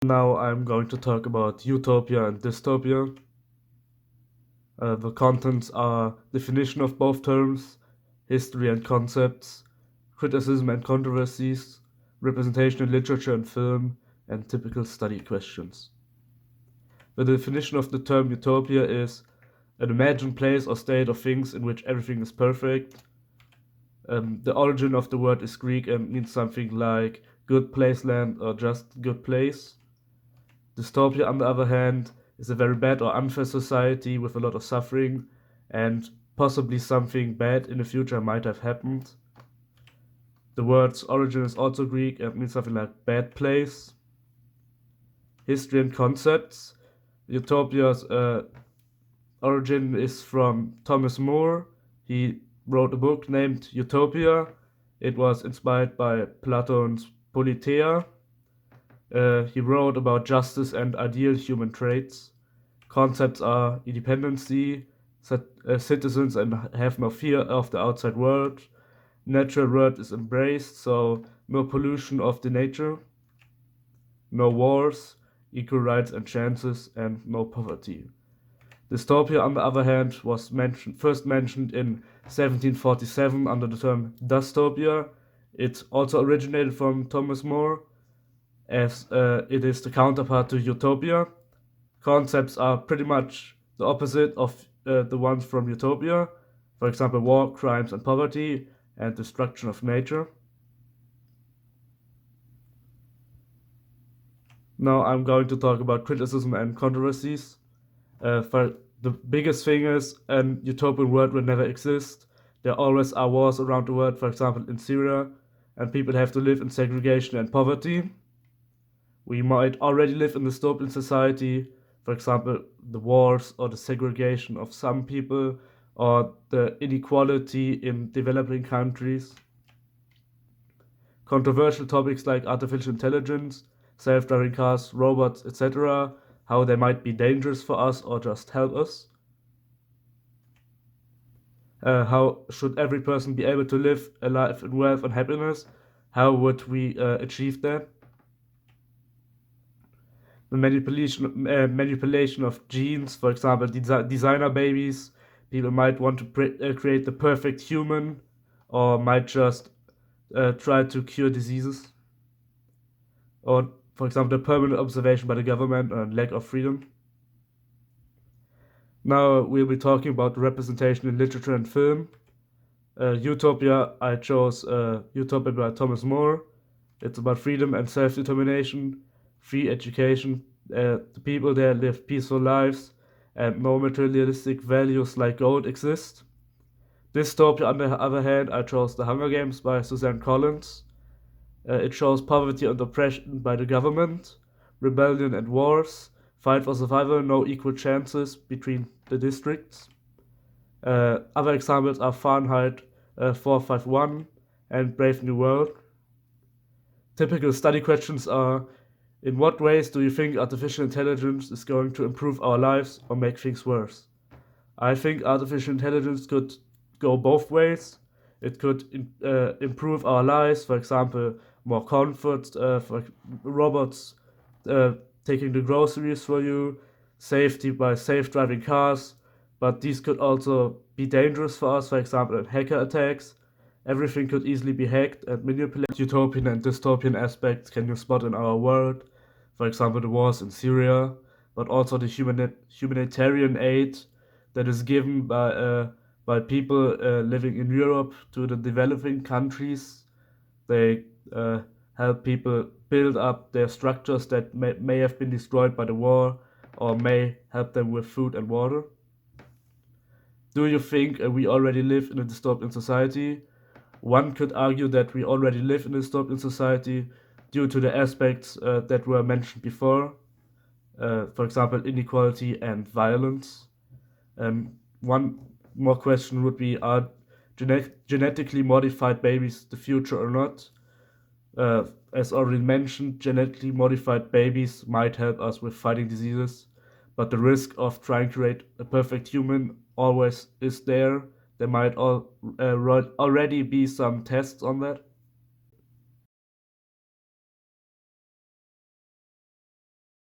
Now I'm going to talk about Utopia and Dystopia. The contents are definition of both terms, history and concepts, criticism and controversies, representation in literature and film, and typical study questions. The definition of the term utopia is an imagined place or state of things in which everything is perfect. The origin of the word is Greek and means something like good place land or just good place. Dystopia, on the other hand, is a very bad or unfair society with a lot of suffering, and possibly something bad in the future might have happened. The word's origin is also Greek and means something like bad place. History and concepts. Utopia's origin is from Thomas More. He wrote a book named Utopia. It was inspired by Platon's Politeia. He wrote about justice and ideal human traits. Concepts are independency, citizens and have no fear of the outside world. Natural world is embraced, so no pollution of the nature, no wars, equal rights and chances, and no poverty. Dystopia, on the other hand, was first mentioned in 1747 under the term dystopia. It also originated from Thomas More, as it is the counterpart to utopia. Concepts are pretty much the opposite of the ones from Utopia. For example, war, crimes, and poverty, and destruction of nature. Now I'm going to talk about criticism and controversies. For the biggest thing is an utopian world will never exist. There always are wars around the world, for example in Syria, and people have to live in segregation and poverty. We might already live in a dystopian society, for example, the wars or the segregation of some people or the inequality in developing countries. Controversial topics like artificial intelligence, self driving cars, robots, etc., how they might be dangerous for us or just help us. How should every person be able to live a life in wealth and happiness? How would we achieve that? The manipulation of genes, for example, designer babies. People might want to create the perfect human, or might just try to cure diseases, or for example, the permanent observation by the government and lack of freedom. Now we'll be talking about representation in literature and film. Utopia, I chose Utopia by Thomas More. It's about freedom and self determination, free education. The people there live peaceful lives, and no materialistic values like gold exist. Dystopia, on the other hand, I chose The Hunger Games by Suzanne Collins. It shows poverty and oppression by the government, rebellion and wars, fight for survival, no equal chances between the districts. Other examples are Fahrenheit 451 and Brave New World. Typical study questions are: in what ways do you think artificial intelligence is going to improve our lives or make things worse? I think artificial intelligence could go both ways. It could improve our lives, for example, more comfort, for robots uh, taking the groceries for you, safety by safe driving cars, but these could also be dangerous for us, for example, in hacker attacks. Everything could easily be hacked and manipulated. Utopian and dystopian aspects can you spot in our world, for example, the wars in Syria, but also the humanitarian aid that is given by people living in Europe to the developing countries. They help people build up their structures that may have been destroyed by the war, or may help them with food and water. Do you think we already live in a dystopian society? One could argue that we already live in a dystopian society due to the aspects that were mentioned before, for example, inequality and violence. One more question would be: are genetically modified babies the future or not? As already mentioned, genetically modified babies might help us with fighting diseases, but the risk of trying to create a perfect human always is there. There might already be some tests on that.